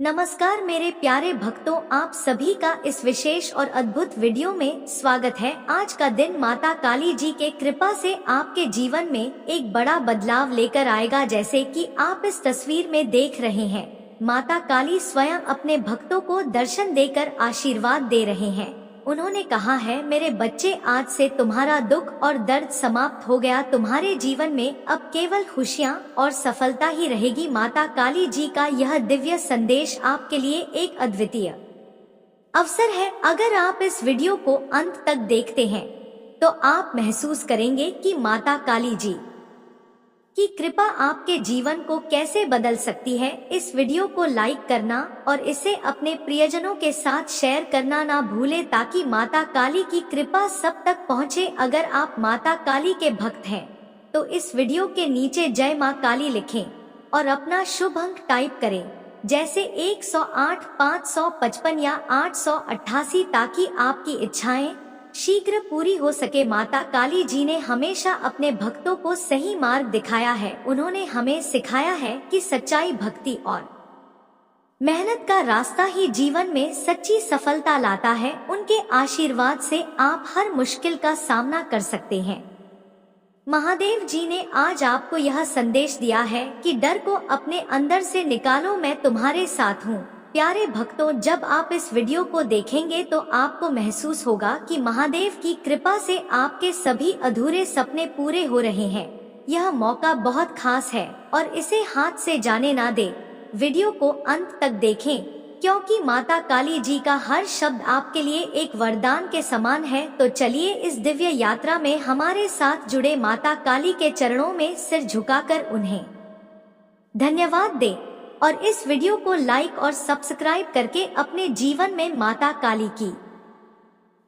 नमस्कार मेरे प्यारे भक्तों, आप सभी का इस विशेष और अद्भुत वीडियो में स्वागत है। आज का दिन माता काली जी के कृपा से आपके जीवन में एक बड़ा बदलाव लेकर आएगा। जैसे कि आप इस तस्वीर में देख रहे हैं, माता काली स्वयं अपने भक्तों को दर्शन देकर आशीर्वाद दे रहे हैं। उन्होंने कहा है, मेरे बच्चे, आज से तुम्हारा दुख और दर्द समाप्त हो गया। तुम्हारे जीवन में अब केवल खुशियाँ और सफलता ही रहेगी। माता काली जी का यह दिव्य संदेश आपके लिए एक अद्वितीय अवसर है। अगर आप इस वीडियो को अंत तक देखते हैं तो आप महसूस करेंगे कि माता काली जी की कृपा आपके जीवन को कैसे बदल सकती है। इस वीडियो को लाइक करना और इसे अपने प्रियजनों के साथ शेयर करना ना भूलें, ताकि माता काली की कृपा सब तक पहुंचे। अगर आप माता काली के भक्त हैं तो इस वीडियो के नीचे जय मां काली लिखें और अपना शुभ अंक टाइप करें, जैसे 108, 555 या 888, ताकि आपकी इच्छाएं शीघ्र पूरी हो सके। माता काली जी ने हमेशा अपने भक्तों को सही मार्ग दिखाया है। उन्होंने हमें सिखाया है कि सच्चाई, भक्ति और मेहनत का रास्ता ही जीवन में सच्ची सफलता लाता है। उनके आशीर्वाद से आप हर मुश्किल का सामना कर सकते हैं। महादेव जी ने आज आपको यह संदेश दिया है कि डर को अपने अंदर से निकालो, मैं तुम्हारे साथ हूँ। प्यारे भक्तों, जब आप इस वीडियो को देखेंगे तो आपको महसूस होगा कि महादेव की कृपा से आपके सभी अधूरे सपने पूरे हो रहे हैं। यह मौका बहुत खास है और इसे हाथ से जाने ना दे। वीडियो को अंत तक देखें, क्योंकि माता काली जी का हर शब्द आपके लिए एक वरदान के समान है। तो चलिए इस दिव्य यात्रा में हमारे साथ जुड़े। माता काली के चरणों में सिर झुकाकर उन्हें धन्यवाद दें और इस वीडियो को लाइक और सब्सक्राइब करके अपने जीवन में माता काली की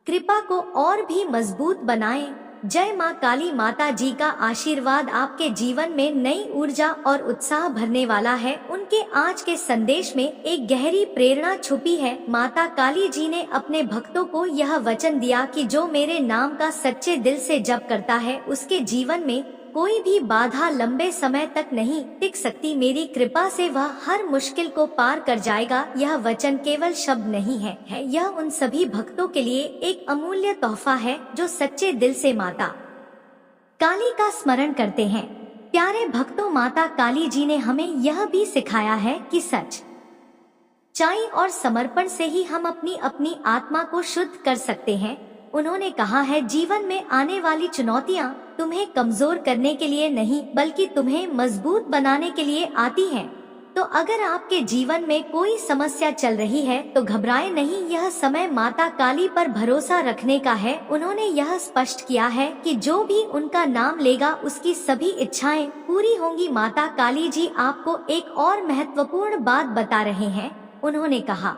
कृपा को और भी मजबूत बनाएं। जय मां काली। माता जी का आशीर्वाद आपके जीवन में नई ऊर्जा और उत्साह भरने वाला है। उनके आज के संदेश में एक गहरी प्रेरणा छुपी है। माता काली जी ने अपने भक्तों को यह वचन दिया कि जो मेरे नाम का सच्चे दिल से जप करता है, उसके जीवन में कोई भी बाधा लंबे समय तक नहीं टिक सकती। मेरी कृपा से वह हर मुश्किल को पार कर जाएगा। यह वचन केवल शब्द नहीं है, यह उन सभी भक्तों के लिए एक अमूल्य तोहफा है जो सच्चे दिल से माता काली का स्मरण करते हैं। प्यारे भक्तों, माता काली जी ने हमें यह भी सिखाया है कि सच्चाई और समर्पण से ही हम अपनी आत्मा को शुद्ध कर सकते हैं। उन्होंने कहा है, जीवन में आने वाली चुनौतियाँ तुम्हें कमजोर करने के लिए नहीं, बल्कि तुम्हें मजबूत बनाने के लिए आती हैं। तो अगर आपके जीवन में कोई समस्या चल रही है तो घबराएं नहीं, यह समय माता काली पर भरोसा रखने का है। उन्होंने यह स्पष्ट किया है कि जो भी उनका नाम लेगा उसकी सभी इच्छाएं पूरी होंगी। माता काली जी आपको एक और महत्वपूर्ण बात बता रहे हैं। उन्होंने कहा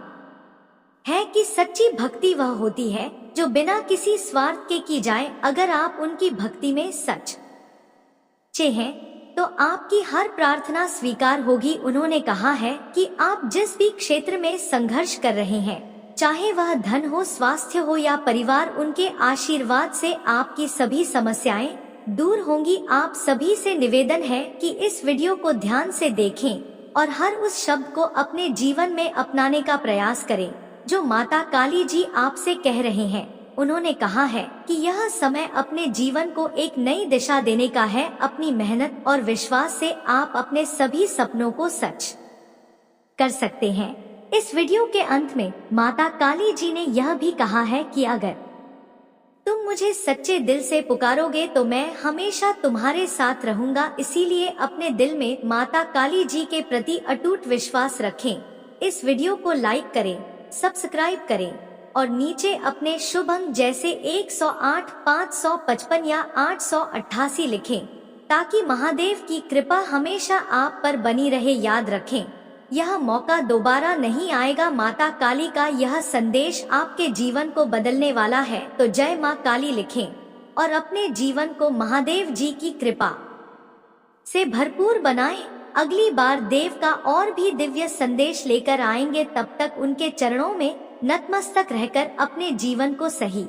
है कि सच्ची भक्ति वह होती है जो बिना किसी स्वार्थ के की जाए। अगर आप उनकी भक्ति में सच्चे हैं तो आपकी हर प्रार्थना स्वीकार होगी। उन्होंने कहा है कि आप जिस भी क्षेत्र में संघर्ष कर रहे हैं, चाहे वह धन हो, स्वास्थ्य हो या परिवार, उनके आशीर्वाद से आपकी सभी समस्याएं दूर होंगी। आप सभी से निवेदन है कि इस वीडियो को ध्यान से देखें और हर उस शब्द को अपने जीवन में अपनाने का प्रयास करें जो माता काली जी आपसे कह रहे हैं। उन्होंने कहा है कि यह समय अपने जीवन को एक नई दिशा देने का है। अपनी मेहनत और विश्वास से आप अपने सभी सपनों को सच कर सकते हैं। इस वीडियो के अंत में माता काली जी ने यह भी कहा है कि अगर तुम मुझे सच्चे दिल से पुकारोगे तो मैं हमेशा तुम्हारे साथ रहूंगा। इसीलिए अपने दिल में माता काली जी के प्रति अटूट विश्वास रखें। इस वीडियो को लाइक करें, सब्सक्राइब करें और नीचे अपने शुभ अंक जैसे 108, 555 या 888 लिखें, ताकि महादेव की कृपा हमेशा आप पर बनी रहे। याद रखें, यह मौका दोबारा नहीं आएगा। माता काली का यह संदेश आपके जीवन को बदलने वाला है। तो जय मां काली लिखें और अपने जीवन को महादेव जी की कृपा से भरपूर बनाएं। अगली बार देव का और भी दिव्य संदेश लेकर आएंगे। तब तक उनके चरणों में नतमस्तक रहकर अपने जीवन को सही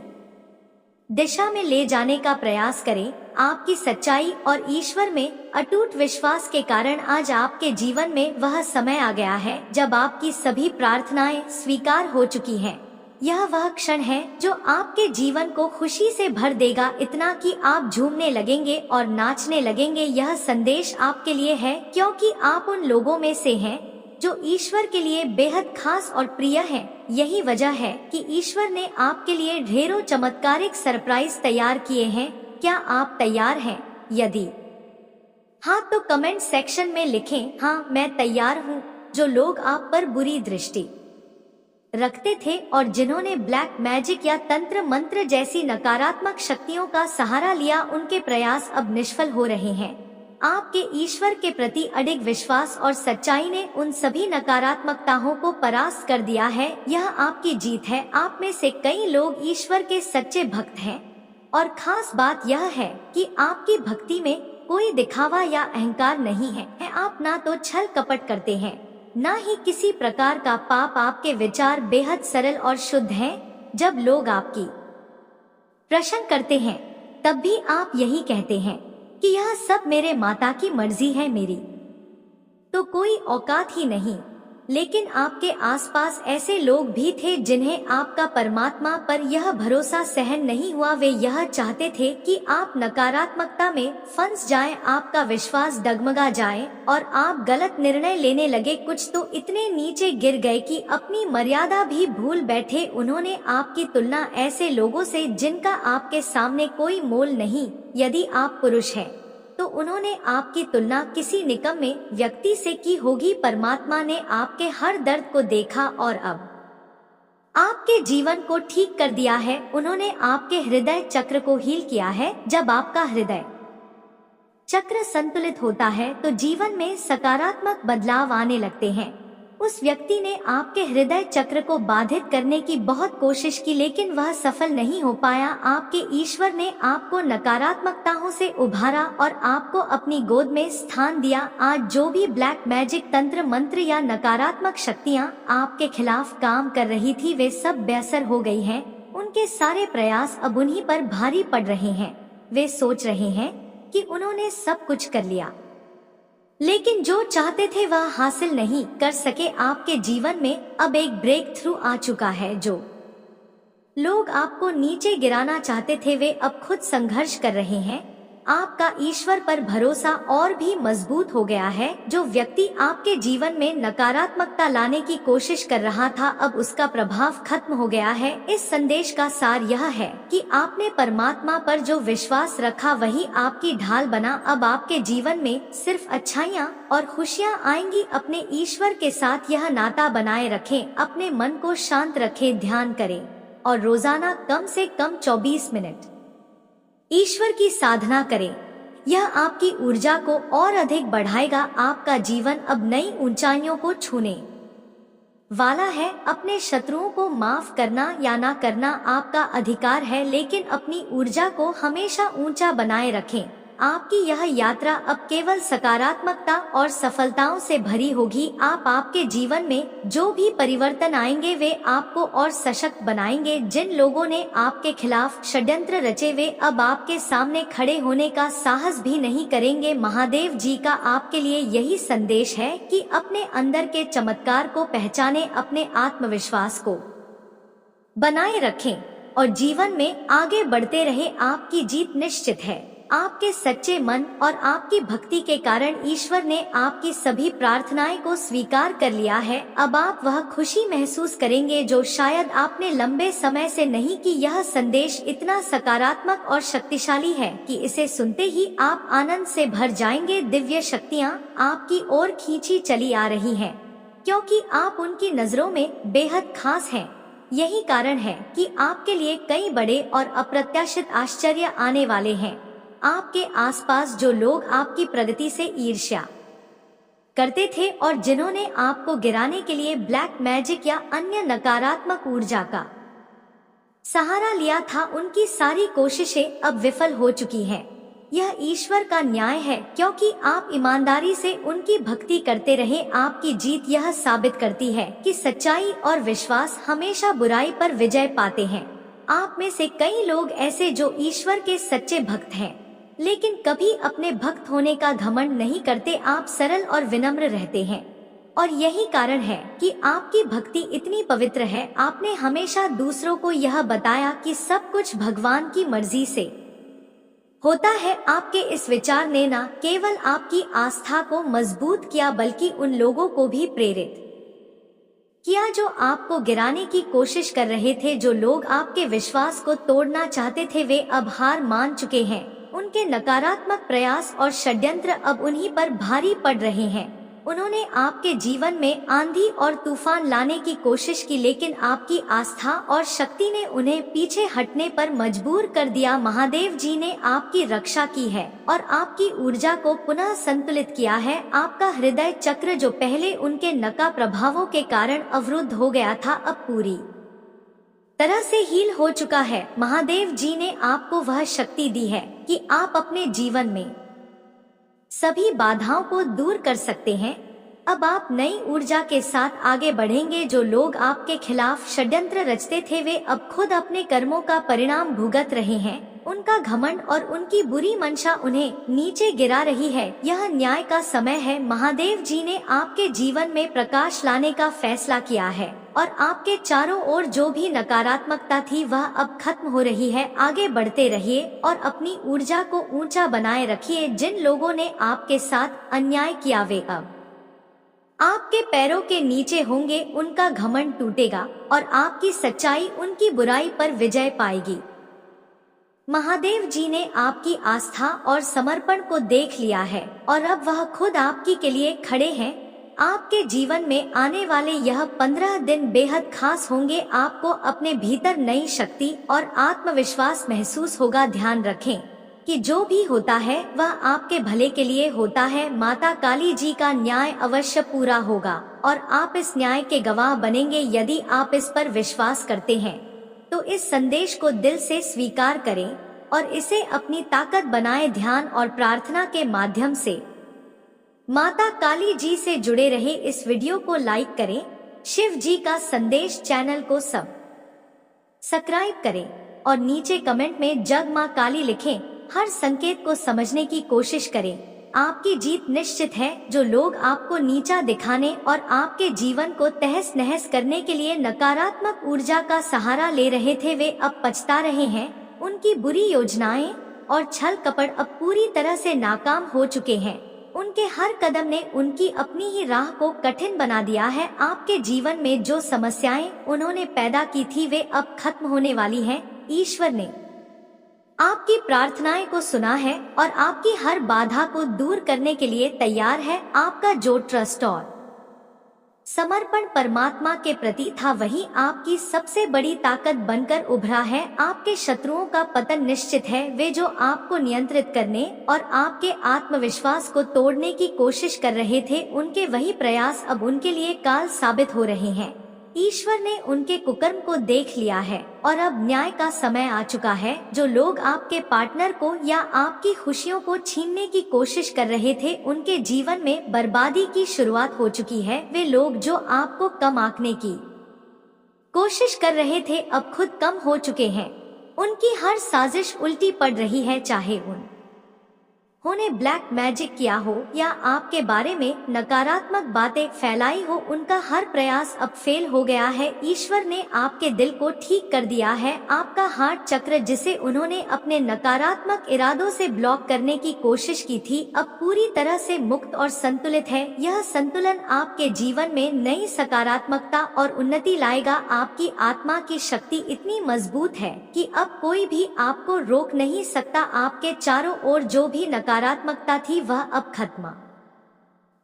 दिशा में ले जाने का प्रयास करें। आपकी सच्चाई और ईश्वर में अटूट विश्वास के कारण आज आपके जीवन में वह समय आ गया है जब आपकी सभी प्रार्थनाएं स्वीकार हो चुकी हैं। यह वह क्षण है जो आपके जीवन को खुशी से भर देगा, इतना कि आप झूमने लगेंगे और नाचने लगेंगे। यह संदेश आपके लिए है क्योंकि आप उन लोगों में से हैं जो ईश्वर के लिए बेहद खास और प्रिय हैं। यही वजह है कि ईश्वर ने आपके लिए ढेरों चमत्कारिक सरप्राइज तैयार किए हैं। क्या आप तैयार हैं? यदि हाँ तो कमेंट सेक्शन में लिखें, हाँ मैं तैयार हूँ। जो लोग आप पर बुरी दृष्टि रखते थे और जिन्होंने ब्लैक मैजिक या तंत्र मंत्र जैसी नकारात्मक शक्तियों का सहारा लिया, उनके प्रयास अब निष्फल हो रहे हैं। आपके ईश्वर के प्रति अडिग विश्वास और सच्चाई ने उन सभी नकारात्मकताओं को परास्त कर दिया है। यह आपकी जीत है। आप में से कई लोग ईश्वर के सच्चे भक्त हैं और खास बात यह है कि आपकी भक्ति में कोई दिखावा या अहंकार नहीं है। आप ना तो छल कपट करते हैं, ना ही किसी प्रकार का पाप। आपके विचार बेहद सरल और शुद्ध हैं। जब लोग आपकी प्रशंसा करते हैं तब भी आप यही कहते हैं कि यह सब मेरे माता की मर्जी है, मेरी तो कोई औकात ही नहीं। लेकिन आपके आसपास ऐसे लोग भी थे जिन्हें आपका परमात्मा पर यह भरोसा सहन नहीं हुआ। वे यह चाहते थे कि आप नकारात्मकता में फंस जाएं, आपका विश्वास डगमगा जाए और आप गलत निर्णय लेने लगे। कुछ तो इतने नीचे गिर गए कि अपनी मर्यादा भी भूल बैठे। उन्होंने आपकी तुलना ऐसे लोगों से जिनका आपके सामने कोई मोल नहीं। यदि आप पुरुष हैं तो उन्होंने आपकी तुलना किसी निकम्मे व्यक्ति से की होगी। परमात्मा ने आपके हर दर्द को देखा और अब आपके जीवन को ठीक कर दिया है। उन्होंने आपके हृदय चक्र को हील किया है। जब आपका हृदय चक्र संतुलित होता है तो जीवन में सकारात्मक बदलाव आने लगते हैं। उस व्यक्ति ने आपके हृदय चक्र को बाधित करने की बहुत कोशिश की, लेकिन वह सफल नहीं हो पाया। आपके ईश्वर ने आपको नकारात्मकताओं से उभारा और आपको अपनी गोद में स्थान दिया। आज जो भी ब्लैक मैजिक तंत्र मंत्र या नकारात्मक शक्तियां आपके खिलाफ काम कर रही थी, वे सब बेअसर हो गई हैं। उनके सारे प्रयास अब उन्हीं पर भारी पड़ रहे हैं। वे सोच रहे हैं कि उन्होंने सब कुछ कर लिया, लेकिन जो चाहते थे वह हासिल नहीं कर सके। आपके जीवन में अब एक ब्रेक थ्रू आ चुका है। जो लोग आपको नीचे गिराना चाहते थे वे अब खुद संघर्ष कर रहे हैं। आपका ईश्वर पर भरोसा और भी मजबूत हो गया है। जो व्यक्ति आपके जीवन में नकारात्मकता लाने की कोशिश कर रहा था, अब उसका प्रभाव खत्म हो गया है। इस संदेश का सार यह है कि आपने परमात्मा पर जो विश्वास रखा वही आपकी ढाल बना। अब आपके जीवन में सिर्फ अच्छाइयाँ और खुशियाँ आएंगी। अपने ईश्वर के साथ यह नाता बनाए रखें, अपने मन को शांत रखें, ध्यान करें और रोजाना कम से कम 24 मिनट ईश्वर की साधना करें। यह आपकी ऊर्जा को और अधिक बढ़ाएगा। आपका जीवन अब नई ऊंचाइयों को छूने वाला है। अपने शत्रुओं को माफ करना या ना करना आपका अधिकार है, लेकिन अपनी ऊर्जा को हमेशा ऊंचा बनाए रखें। आपकी यह यात्रा अब केवल सकारात्मकता और सफलताओं से भरी होगी। आपके जीवन में जो भी परिवर्तन आएंगे वे आपको और सशक्त बनाएंगे। जिन लोगों ने आपके खिलाफ षड्यंत्र रचे वे अब आपके सामने खड़े होने का साहस भी नहीं करेंगे। महादेव जी का आपके लिए यही संदेश है कि अपने अंदर के चमत्कार को पहचानें, अपने आत्मविश्वास को बनाए रखें और जीवन में आगे बढ़ते रहे। आपकी जीत निश्चित है। आपके सच्चे मन और आपकी भक्ति के कारण ईश्वर ने आपकी सभी प्रार्थनाएं को स्वीकार कर लिया है। अब आप वह खुशी महसूस करेंगे जो शायद आपने लंबे समय से नहीं की। यह संदेश इतना सकारात्मक और शक्तिशाली है कि इसे सुनते ही आप आनंद से भर जाएंगे। दिव्य शक्तियाँ आपकी ओर खींची चली आ रही हैं, क्योंकि आप उनकी नजरों में बेहद खास हैं। यही कारण है कि आपके लिए कई बड़े और अप्रत्याशित आश्चर्य आने वाले हैं। आपके आसपास जो लोग आपकी प्रगति से ईर्ष्या करते थे और जिन्होंने आपको गिराने के लिए ब्लैक मैजिक या अन्य नकारात्मक ऊर्जा का सहारा लिया था, उनकी सारी कोशिशें अब विफल हो चुकी हैं। यह ईश्वर का न्याय है, क्योंकि आप ईमानदारी से उनकी भक्ति करते रहे। आपकी जीत यह साबित करती है कि सच्चाई और विश्वास हमेशा बुराई पर विजय पाते हैं। आप में से कई लोग ऐसे जो ईश्वर के सच्चे भक्त हैं, लेकिन कभी अपने भक्त होने का घमंड नहीं करते। आप सरल और विनम्र रहते हैं और यही कारण है कि आपकी भक्ति इतनी पवित्र है। आपने हमेशा दूसरों को यह बताया कि सब कुछ भगवान की मर्जी से होता है। आपके इस विचार ने न केवल आपकी आस्था को मजबूत किया बल्कि उन लोगों को भी प्रेरित किया जो आपको गिराने की कोशिश कर रहे थे। जो लोग आपके विश्वास को तोड़ना चाहते थे वे अब हार मान चुके हैं। उनके नकारात्मक प्रयास और षड्यंत्र अब उन्हीं पर भारी पड़ रहे हैं। उन्होंने आपके जीवन में आंधी और तूफान लाने की कोशिश की, लेकिन आपकी आस्था और शक्ति ने उन्हें पीछे हटने पर मजबूर कर दिया। महादेव जी ने आपकी रक्षा की है और आपकी ऊर्जा को पुनः संतुलित किया है। आपका हृदय चक्र जो पहले उनके नका प्रभावों के कारण अवरुद्ध हो गया था, अब पूरी तरह से हील हो चुका है। महादेव जी ने आपको वह शक्ति दी है कि आप अपने जीवन में सभी बाधाओं को दूर कर सकते हैं। अब आप नई ऊर्जा के साथ आगे बढ़ेंगे। जो लोग आपके खिलाफ षड्यंत्र रचते थे वे अब खुद अपने कर्मों का परिणाम भुगत रहे हैं। उनका घमंड और उनकी बुरी मंशा उन्हें नीचे गिरा रही है। यह न्याय का समय है। महादेव जी ने आपके जीवन में प्रकाश लाने का फैसला किया है और आपके चारों ओर जो भी नकारात्मकता थी वह अब खत्म हो रही है। आगे बढ़ते रहिए और अपनी ऊर्जा को ऊंचा बनाए रखिए। जिन लोगों ने आपके साथ अन्याय किया वे अब आपके पैरों के नीचे होंगे। उनका घमंड टूटेगा और आपकी सच्चाई उनकी बुराई पर विजय पाएगी। महादेव जी ने आपकी आस्था और समर्पण को देख लिया है और अब वह खुद आपकी के लिए खड़े हैं। आपके जीवन में आने वाले यह 15 दिन बेहद खास होंगे। आपको अपने भीतर नई शक्ति और आत्मविश्वास महसूस होगा। ध्यान रखें कि जो भी होता है वह आपके भले के लिए होता है। माता काली जी का न्याय अवश्य पूरा होगा और आप इस न्याय के गवाह बनेंगे। यदि आप इस पर विश्वास करते हैं तो इस संदेश को दिल से स्वीकार करें और इसे अपनी ताकत बनाएं। ध्यान और प्रार्थना के माध्यम से माता काली जी से जुड़े रहे। इस वीडियो को लाइक करें। शिव जी का संदेश चैनल को सब्सक्राइब करें और नीचे कमेंट में जय मां काली लिखें। हर संकेत को समझने की कोशिश करें। आपकी जीत निश्चित है। जो लोग आपको नीचा दिखाने और आपके जीवन को तहस नहस करने के लिए नकारात्मक ऊर्जा का सहारा ले रहे थे वे अब पछता रहे हैं। उनकी बुरी योजनाएं और छल कपट अब पूरी तरह से नाकाम हो चुके हैं। उनके हर कदम ने उनकी अपनी ही राह को कठिन बना दिया है। आपके जीवन में जो समस्याएं उन्होंने पैदा की थी वे अब खत्म होने वाली हैं। ईश्वर ने आपकी प्रार्थनाएं को सुना है और आपकी हर बाधा को दूर करने के लिए तैयार है। आपका जो ट्रस्ट और समर्पण परमात्मा के प्रति था वही आपकी सबसे बड़ी ताकत बनकर उभरा है। आपके शत्रुओं का पतन निश्चित है। वे जो आपको नियंत्रित करने और आपके आत्मविश्वास को तोड़ने की कोशिश कर रहे थे उनके वही प्रयास अब उनके लिए काल साबित हो रहे हैं। ईश्वर ने उनके कुकर्म को देख लिया है और अब न्याय का समय आ चुका है। जो लोग आपके पार्टनर को या आपकी खुशियों को छीनने की कोशिश कर रहे थे उनके जीवन में बर्बादी की शुरुआत हो चुकी है। वे लोग जो आपको कम आंकने की कोशिश कर रहे थे अब खुद कम हो चुके हैं। उनकी हर साजिश उल्टी पड़ रही है। चाहे उन्होंने ब्लैक मैजिक किया हो या आपके बारे में नकारात्मक बातें फैलाई हो, उनका हर प्रयास अब फेल हो गया है। ईश्वर ने आपके दिल को ठीक कर दिया है। आपका हार्ट चक्र जिसे उन्होंने अपने नकारात्मक इरादों से ब्लॉक करने की कोशिश की थी अब पूरी तरह से मुक्त और संतुलित है। यह संतुलन आपके जीवन में नई सकारात्मकता और उन्नति लाएगा। आपकी आत्मा की शक्ति इतनी मजबूत है कि अब कोई भी आपको रोक नहीं सकता। आपके चारों ओर जो भी नकारात्मकता थी वह अब खत्म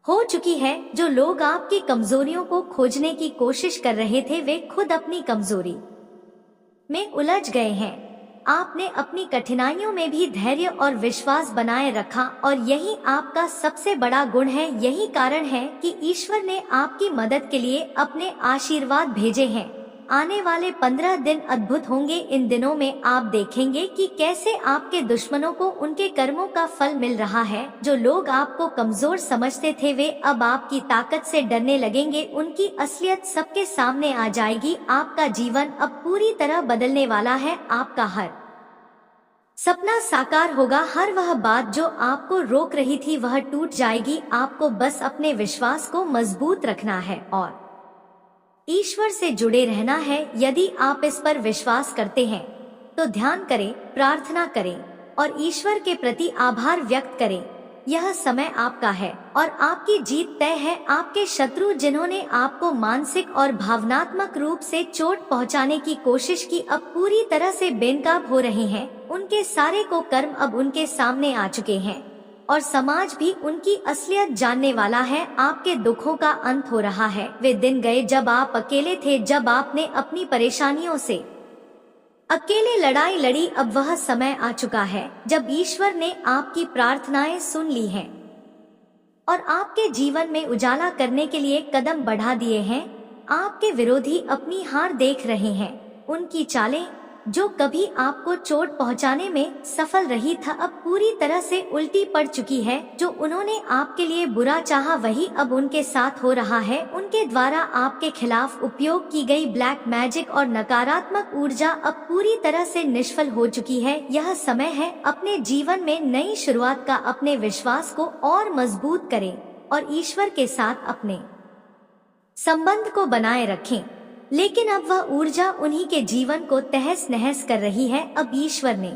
हो चुकी है। जो लोग आपकी कमजोरियों को खोजने की कोशिश कर रहे थे वे खुद अपनी कमजोरी में उलझ गए हैं। आपने अपनी कठिनाइयों में भी धैर्य और विश्वास बनाए रखा और यही आपका सबसे बड़ा गुण है। यही कारण है कि ईश्वर ने आपकी मदद के लिए अपने आशीर्वाद भेजे हैं। आने वाले 15 दिन अद्भुत होंगे। इन दिनों में आप देखेंगे कि कैसे आपके दुश्मनों को उनके कर्मों का फल मिल रहा है। जो लोग आपको कमजोर समझते थे वे अब आपकी ताकत से डरने लगेंगे। उनकी असलियत सबके सामने आ जाएगी। आपका जीवन अब पूरी तरह बदलने वाला है। आपका हर सपना साकार होगा। हर वह बात जो आपको रोक रही थी वह टूट जाएगी। आपको बस अपने विश्वास को मजबूत रखना है और ईश्वर से जुड़े रहना है। यदि आप इस पर विश्वास करते हैं तो ध्यान करें, प्रार्थना करें और ईश्वर के प्रति आभार व्यक्त करें। यह समय आपका है और आपकी जीत तय है। आपके शत्रु जिन्होंने आपको मानसिक और भावनात्मक रूप से चोट पहुंचाने की कोशिश की अब पूरी तरह से बेनकाब हो रहे हैं। उनके सारे को कर्म अब उनके सामने आ चुके हैं और समाज भी उनकी असलियत जानने वाला है। आपके दुखों का अंत हो रहा है। वे दिन गए जब आप अकेले थे, जब आपने अपनी परेशानियों से अकेले लड़ाई लड़ी। अब वह समय आ चुका है जब ईश्वर ने आपकी प्रार्थनाएं सुन ली हैं और आपके जीवन में उजाला करने के लिए कदम बढ़ा दिए हैं। आपके विरोधी अपनी हार देख रहे हैं। उनकी चालें जो कभी आपको चोट पहुंचाने में सफल रही था अब पूरी तरह से उल्टी पड़ चुकी है। जो उन्होंने आपके लिए बुरा चाहा वही अब उनके साथ हो रहा है। उनके द्वारा आपके खिलाफ उपयोग की गई ब्लैक मैजिक और नकारात्मक ऊर्जा अब पूरी तरह से निष्फल हो चुकी है। यह समय है अपने जीवन में नई शुरुआत का। अपने विश्वास को और मजबूत करें और ईश्वर के साथ अपने संबंध को बनाए रखें। लेकिन अब वह ऊर्जा उन्हीं के जीवन को तहस नहस कर रही है। अब ईश्वर ने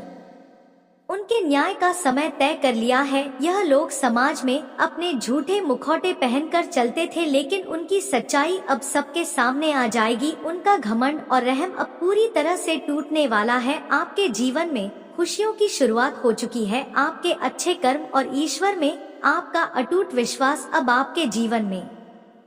उनके न्याय का समय तय कर लिया है। यह लोग समाज में अपने झूठे मुखौटे पहनकर चलते थे, लेकिन उनकी सच्चाई अब सबके सामने आ जाएगी। उनका घमंड और रहम अब पूरी तरह से टूटने वाला है। आपके जीवन में खुशियों की शुरुआत हो चुकी है। आपके अच्छे कर्म और ईश्वर में आपका अटूट विश्वास अब आपके जीवन में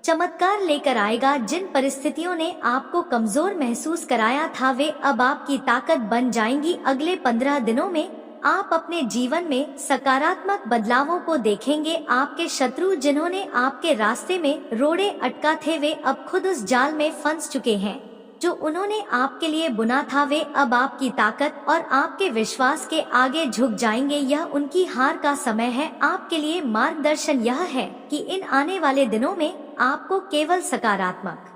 चमत्कार लेकर आएगा। जिन परिस्थितियों ने आपको कमजोर महसूस कराया था वे अब आपकी ताकत बन जाएंगी। अगले 15 दिनों में आप अपने जीवन में सकारात्मक बदलावों को देखेंगे। आपके शत्रु जिन्होंने आपके रास्ते में रोड़े अटका थे वे अब खुद उस जाल में फंस चुके हैं जो उन्होंने आपके लिए बुना था। वे अब आपकी ताकत और आपके विश्वास के आगे झुक जाएंगे। यह उनकी हार का समय है। आपके लिए मार्गदर्शन यह है कि इन आने वाले दिनों में आपको केवल सकारात्मक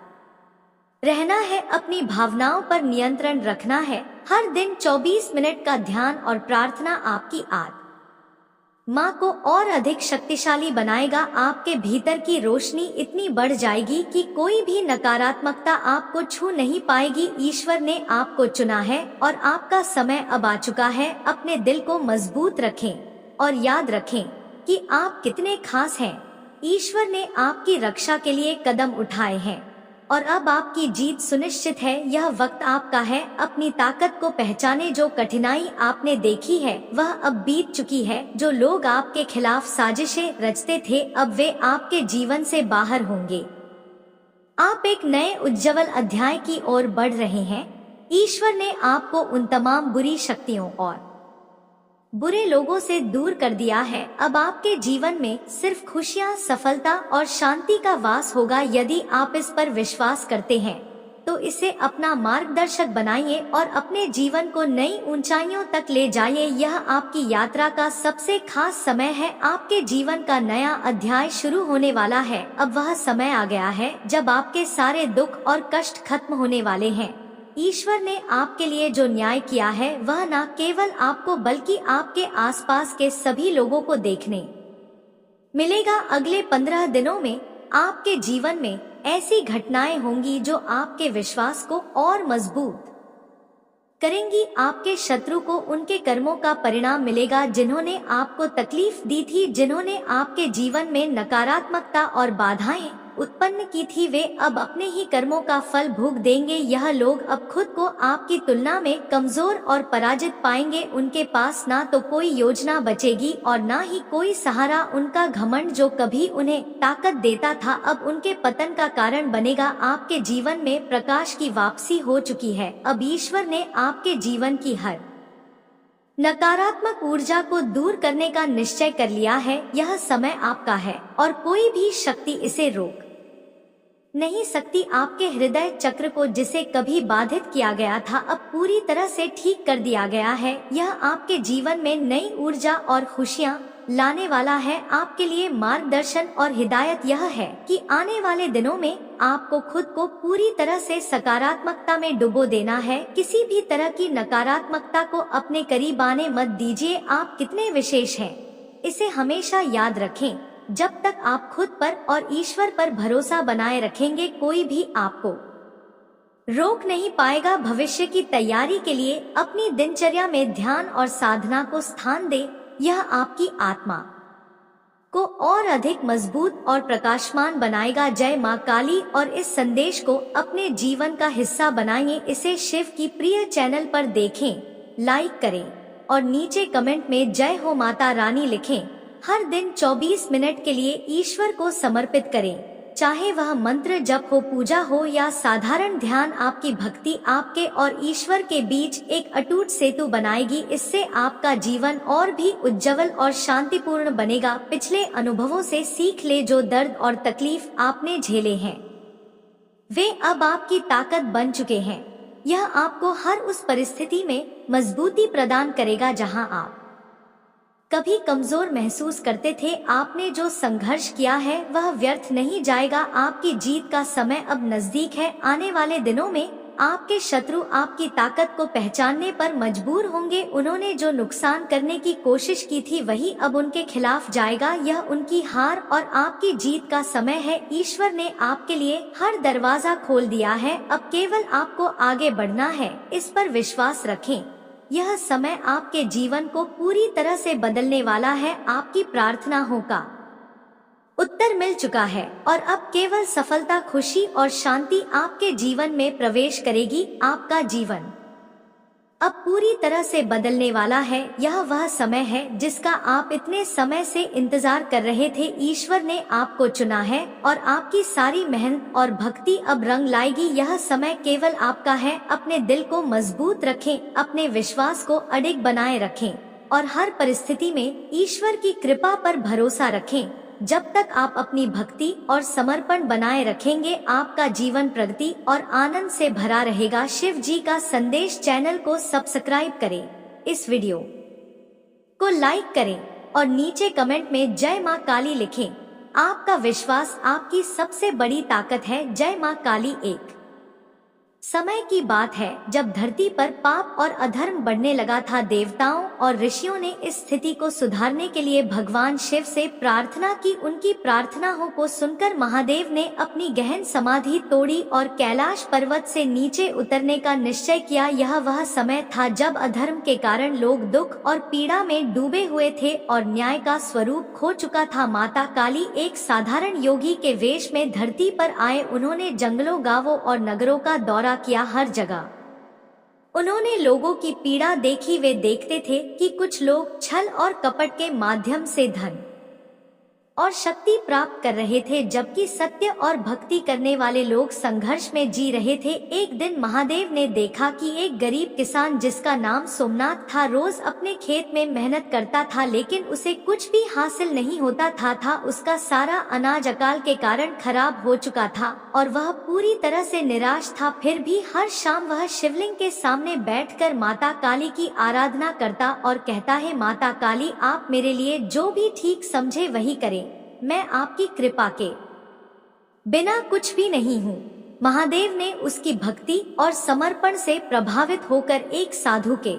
रहना है, अपनी भावनाओं पर नियंत्रण रखना है। हर दिन 24 मिनट का ध्यान और प्रार्थना आपकी आत्मा को और अधिक शक्तिशाली बनाएगा। आपके भीतर की रोशनी इतनी बढ़ जाएगी कि कोई भी नकारात्मकता आपको छू नहीं पाएगी। ईश्वर ने आपको चुना है और आपका समय अब आ चुका है। अपने दिल को मजबूत रखें और याद रखें कि आप कितने खास हैं। ईश्वर ने आपकी रक्षा के लिए कदम उठाए हैं और अब आपकी जीत सुनिश्चित है। यह वक्त आपका है। अपनी ताकत को पहचाने। जो कठिनाई आपने देखी है वह अब बीत चुकी है। जो लोग आपके खिलाफ साजिशें रचते थे अब वे आपके जीवन से बाहर होंगे। आप एक नए उज्जवल अध्याय की ओर बढ़ रहे हैं। ईश्वर ने आपको उन तमाम बुरी शक्तियों और बुरे लोगों से दूर कर दिया है। अब आपके जीवन में सिर्फ खुशियां, सफलता और शांति का वास होगा। यदि आप इस पर विश्वास करते हैं तो इसे अपना मार्गदर्शक बनाइए और अपने जीवन को नई ऊंचाइयों तक ले जाइए। यह आपकी यात्रा का सबसे खास समय है। आपके जीवन का नया अध्याय शुरू होने वाला है। अब वह समय आ गया है जब आपके सारे दुख और कष्ट खत्म होने वाले हैं। ईश्वर ने आपके लिए जो न्याय किया है वह न केवल आपको बल्कि आपके आसपास के सभी लोगों को देखने मिलेगा। अगले 15 दिनों में आपके जीवन में ऐसी घटनाएं होंगी जो आपके विश्वास को और मजबूत करेंगी। आपके शत्रु को उनके कर्मों का परिणाम मिलेगा जिन्होंने आपको तकलीफ दी थी, जिन्होंने आपके जीवन में नकारात्मकता और बाधाएं उत्पन्न की थी। वे अब अपने ही कर्मों का फल भोग देंगे। यह लोग अब खुद को आपकी तुलना में कमजोर और पराजित पाएंगे। उनके पास ना तो कोई योजना बचेगी और ना ही कोई सहारा। उनका घमंड जो कभी उन्हें ताकत देता था अब उनके पतन का कारण बनेगा। आपके जीवन में प्रकाश की वापसी हो चुकी है। अब ईश्वर ने आपके जीवन की हर नकारात्मक ऊर्जा को दूर करने का निश्चय कर लिया है। यह समय आपका है और कोई भी शक्ति इसे रोक नहीं सकती। आपके हृदय चक्र को जिसे कभी बाधित किया गया था अब पूरी तरह से ठीक कर दिया गया है। यह आपके जीवन में नई ऊर्जा और खुशियां लाने वाला है। आपके लिए मार्गदर्शन और हिदायत यह है कि आने वाले दिनों में आपको खुद को पूरी तरह से सकारात्मकता में डुबो देना है। किसी भी तरह की नकारात्मकता को अपने करीब आने मत दीजिए। आप कितने विशेष हैं, इसे हमेशा याद रखें। जब तक आप खुद पर और ईश्वर पर भरोसा बनाए रखेंगे, कोई भी आपको रोक नहीं पाएगा। भविष्य की तैयारी के लिए अपनी दिनचर्या में ध्यान और साधना को स्थान दें। यह आपकी आत्मा को और अधिक मजबूत और प्रकाशमान बनाएगा। जय मां काली। और इस संदेश को अपने जीवन का हिस्सा बनाइए। इसे शिव की प्रिय चैनल पर देखें, लाइक करें और नीचे कमेंट में जय हो माता रानी लिखें। हर दिन 24 मिनट के लिए ईश्वर को समर्पित करें, चाहे वह मंत्र जप हो, पूजा हो या साधारण ध्यान। आपकी भक्ति आपके और ईश्वर के बीच एक अटूट सेतु बनाएगी। इससे आपका जीवन और भी उज्जवल और शांतिपूर्ण बनेगा। पिछले अनुभवों से सीख ले। जो दर्द और तकलीफ आपने झेले हैं, वे अब आपकी ताकत बन चुके हैं। यह आपको हर उस परिस्थिति में मजबूती प्रदान करेगा जहां आप कभी कमजोर महसूस करते थे। आपने जो संघर्ष किया है वह व्यर्थ नहीं जाएगा। आपकी जीत का समय अब नजदीक है। आने वाले दिनों में आपके शत्रु आपकी ताकत को पहचानने पर मजबूर होंगे। उन्होंने जो नुकसान करने की कोशिश की थी वही अब उनके खिलाफ जाएगा। यह उनकी हार और आपकी जीत का समय है। ईश्वर ने आपके लिए हर दरवाजा खोल दिया है। अब केवल आपको आगे बढ़ना है। इस पर विश्वास रखें। यह समय आपके जीवन को पूरी तरह से बदलने वाला है। आपकी प्रार्थनाओं का उत्तर मिल चुका है और अब केवल सफलता, खुशी और शांति आपके जीवन में प्रवेश करेगी। आपका जीवन अब पूरी तरह से बदलने वाला है। यह वह समय है जिसका आप इतने समय से इंतजार कर रहे थे। ईश्वर ने आपको चुना है और आपकी सारी मेहनत और भक्ति अब रंग लाएगी। यह समय केवल आपका है। अपने दिल को मजबूत रखें, अपने विश्वास को अडिग बनाए रखें और हर परिस्थिति में ईश्वर की कृपा पर भरोसा रखें। जब तक आप अपनी भक्ति और समर्पण बनाए रखेंगे, आपका जीवन प्रगति और आनंद से भरा रहेगा। शिव जी का संदेश चैनल को सब्सक्राइब करें, इस वीडियो को लाइक करें और नीचे कमेंट में जय मां काली लिखें। आपका विश्वास आपकी सबसे बड़ी ताकत है। जय मां काली। एक समय की बात है जब धरती पर पाप और अधर्म बढ़ने लगा था। देवताओं और ऋषियों ने इस स्थिति को सुधारने के लिए भगवान शिव से प्रार्थना की। उनकी प्रार्थनाओं को सुनकर महादेव ने अपनी गहन समाधि तोड़ी और कैलाश पर्वत से नीचे उतरने का निश्चय किया। यह वह समय था जब अधर्म के कारण लोग दुख और पीड़ा में डूबे हुए थे और न्याय का स्वरूप खो चुका था। माता काली एक साधारण योगी के वेश में धरती पर आए। उन्होंने जंगलों, गांवों और नगरों का दौरा किया। हर जगह उन्होंने लोगों की पीड़ा देखी। वे देखते थे कि कुछ लोग छल और कपट के माध्यम से धन और शक्ति प्राप्त कर रहे थे, जबकि सत्य और भक्ति करने वाले लोग संघर्ष में जी रहे थे। एक दिन महादेव ने देखा कि एक गरीब किसान जिसका नाम सोमनाथ था, रोज अपने खेत में मेहनत करता था, लेकिन उसे कुछ भी हासिल नहीं होता था। उसका सारा अनाज अकाल के कारण खराब हो चुका था और वह पूरी तरह से निराश था। फिर भी हर शाम वह शिवलिंग के सामने बैठकर माता काली की आराधना करता और कहता है, माता काली, आप मेरे लिए जो भी ठीक समझे वही करें। मैं आपकी कृपा के बिना कुछ भी नहीं हूँ। महादेव ने उसकी भक्ति और समर्पण से प्रभावित होकर एक साधु के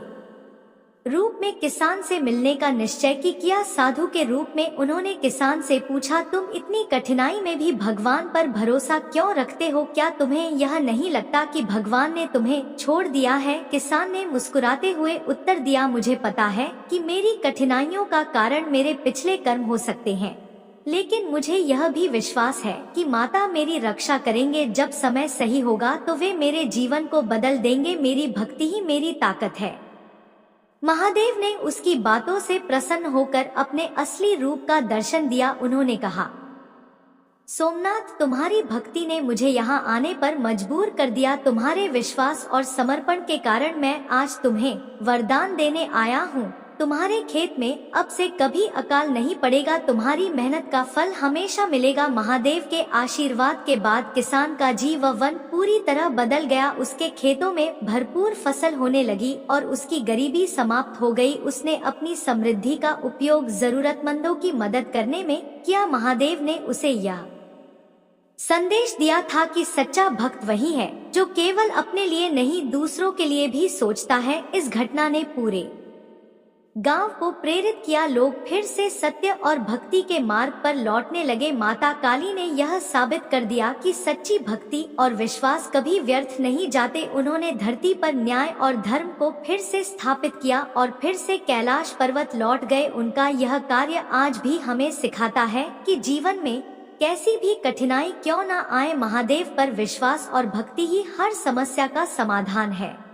रूप में किसान से मिलने का निश्चय किया। साधु के रूप में उन्होंने किसान से पूछा, तुम इतनी कठिनाई में भी भगवान पर भरोसा क्यों रखते हो? क्या तुम्हें यह नहीं लगता कि भगवान ने तुम्हें छोड़ दिया है? किसान ने मुस्कुराते हुए उत्तर दिया, मुझे पता है कि मेरी कठिनाइयों का कारण मेरे पिछले कर्म हो सकते हैं, लेकिन मुझे यह भी विश्वास है कि माता मेरी रक्षा करेंगे। जब समय सही होगा तो वे मेरे जीवन को बदल देंगे। मेरी भक्ति ही मेरी ताकत है। महादेव ने उसकी बातों से प्रसन्न होकर अपने असली रूप का दर्शन दिया। उन्होंने कहा, सोमनाथ, तुम्हारी भक्ति ने मुझे यहाँ आने पर मजबूर कर दिया। तुम्हारे विश्वास और समर्पण के कारण मैं आज तुम्हें वरदान देने आया हूँ। तुम्हारे खेत में अब से कभी अकाल नहीं पड़ेगा। तुम्हारी मेहनत का फल हमेशा मिलेगा। महादेव के आशीर्वाद के बाद किसान का जीवन पूरी तरह बदल गया। उसके खेतों में भरपूर फसल होने लगी और उसकी गरीबी समाप्त हो गई। उसने अपनी समृद्धि का उपयोग जरूरतमंदों की मदद करने में किया। महादेव ने उसे यह संदेश दिया था कि सच्चा भक्त वही है जो केवल अपने लिए नहीं दूसरों के लिए भी सोचता है। इस घटना ने पूरे गांव को प्रेरित किया। लोग फिर से सत्य और भक्ति के मार्ग पर लौटने लगे। माता काली ने यह साबित कर दिया कि सच्ची भक्ति और विश्वास कभी व्यर्थ नहीं जाते। उन्होंने धरती पर न्याय और धर्म को फिर से स्थापित किया और फिर से कैलाश पर्वत लौट गए। उनका यह कार्य आज भी हमें सिखाता है कि जीवन में कैसी भी कठिनाई क्यों न आए, महादेव पर विश्वास और भक्ति ही हर समस्या का समाधान है।